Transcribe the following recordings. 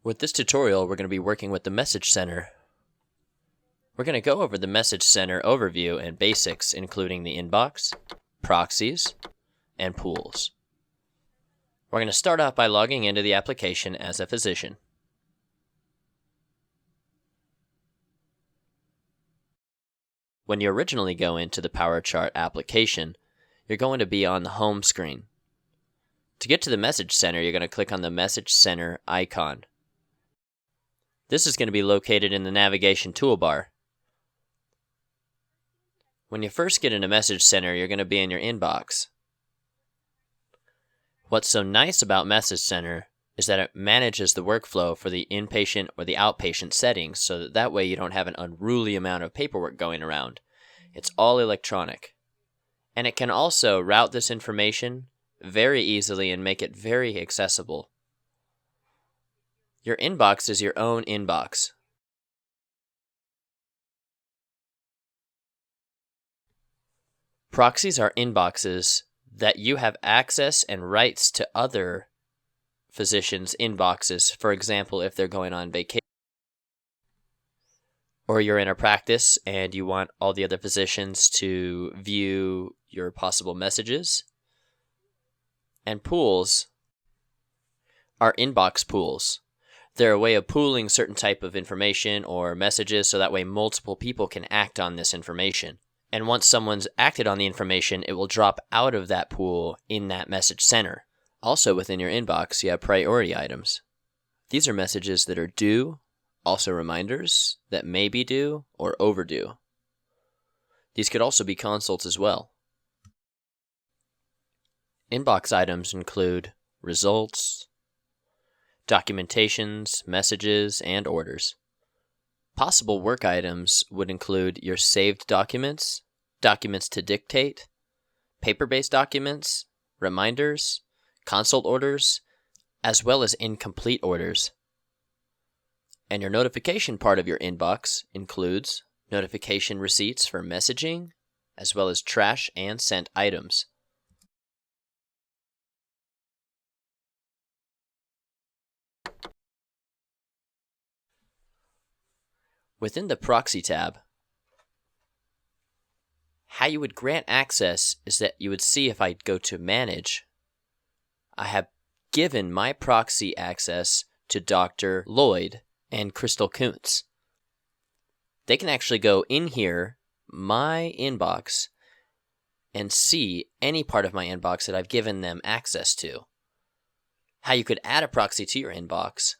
With this tutorial, we're going to be working with the Message Center. We're going to go over the Message Center overview and basics, including the inbox, proxies, and pools. We're going to start off by logging into the application as a physician. When you originally go into the PowerChart application, you're going to be on the home screen. To get to the Message Center, you're going to click on the Message Center icon. This is going to be located in the navigation toolbar. When you first get into Message Center, you're going to be in your inbox. What's so nice about Message Center is that it manages the workflow for the inpatient or the outpatient settings, so that way you don't have an unruly amount of paperwork going around. It's all electronic. And it can also route this information very easily and make it very accessible. Your inbox is your own inbox. Proxies are inboxes that you have access and rights to other physicians' inboxes. For example, if they're going on vacation, or you're in a practice and you want all the other physicians to view your possible messages. And pools are inbox pools. They're a way of pooling certain type of information or messages so that way multiple people can act on this information. And once someone's acted on the information, it will drop out of that pool in that Message Center. Also within your inbox, you have priority items. These are messages that are due, also reminders that may be due or overdue. These could also be consults as well. Inbox items include results, documentations, messages, and orders. Possible work items would include your saved documents, documents to dictate, paper-based documents, reminders, consult orders, as well as incomplete orders. And your notification part of your inbox includes notification receipts for messaging, as well as trash and sent items. Within the Proxy tab, how you would grant access is that you would see if I go to Manage, I have given my proxy access to Dr. Lloyd and Crystal Kuntz. They can actually go in here, my inbox, and see any part of my inbox that I've given them access to. How you could add a proxy to your inbox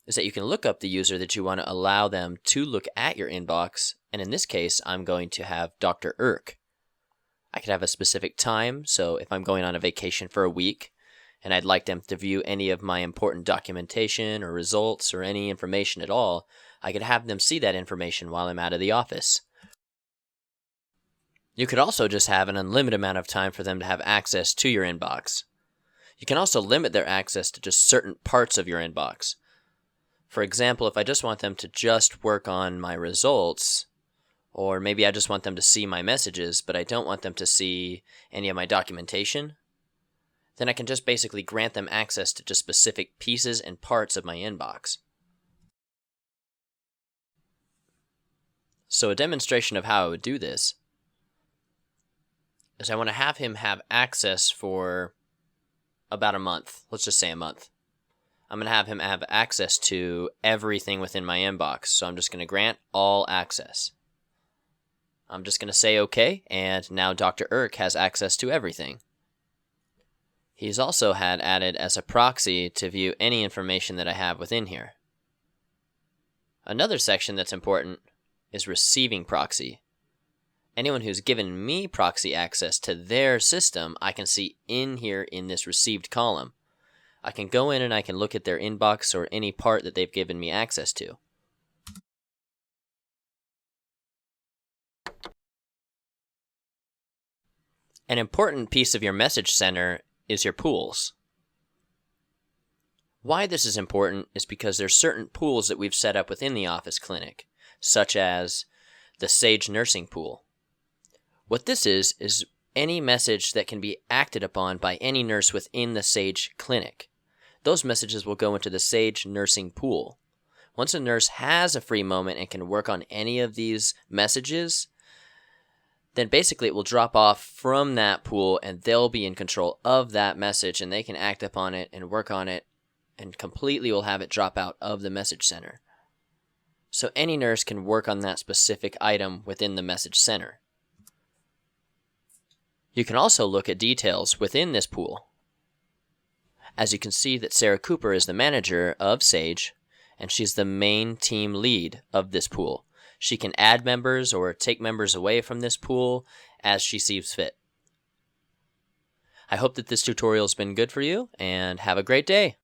is that you can look up the user that you want to allow them to look at your inbox, and in this case, I'm going to have Dr. Irk. I could have a specific time, so if I'm going on a vacation for a week, and I'd like them to view any of my important documentation or results or any information at all, I could have them see that information while I'm out of the office. You could also just have an unlimited amount of time for them to have access to your inbox. You can also limit their access to just certain parts of your inbox. For example, if I just want them to just work on my results, or maybe I just want them to see my messages, but I don't want them to see any of my documentation, then I can just basically grant them access to just specific pieces and parts of my inbox. So a demonstration of how I would do this is I want to have him have access for about a month. Let's just say a month. I'm going to have him have access to everything within my inbox. So I'm just going to grant all access. I'm just going to say OK, and now Dr. Irk has access to everything. He's also had added as a proxy to view any information that I have within here. Another section that's important is receiving proxy. Anyone who's given me proxy access to their system, I can see in here in this received column. I can go in and I can look at their inbox or any part that they've given me access to. An important piece of your Message Center is your pools. Why this is important is because there's certain pools that we've set up within the office clinic, such as the Sage Nursing Pool. What this is any message that can be acted upon by any nurse within the Sage clinic. those messages will go into the Sage Nursing Pool. Once a nurse has a free moment and can work on any of these messages, then basically it will drop off from that pool and they'll be in control of that message and they can act upon it and work on it and completely will have it drop out of the message center. So any nurse can work on that specific item within the message center. You can also look at details within this pool. As you can see that Sarah Cooper is the manager of Sage, and she's the main team lead of this pool. She can add members or take members away from this pool as she sees fit. I hope that this tutorial has been good for you, and have a great day.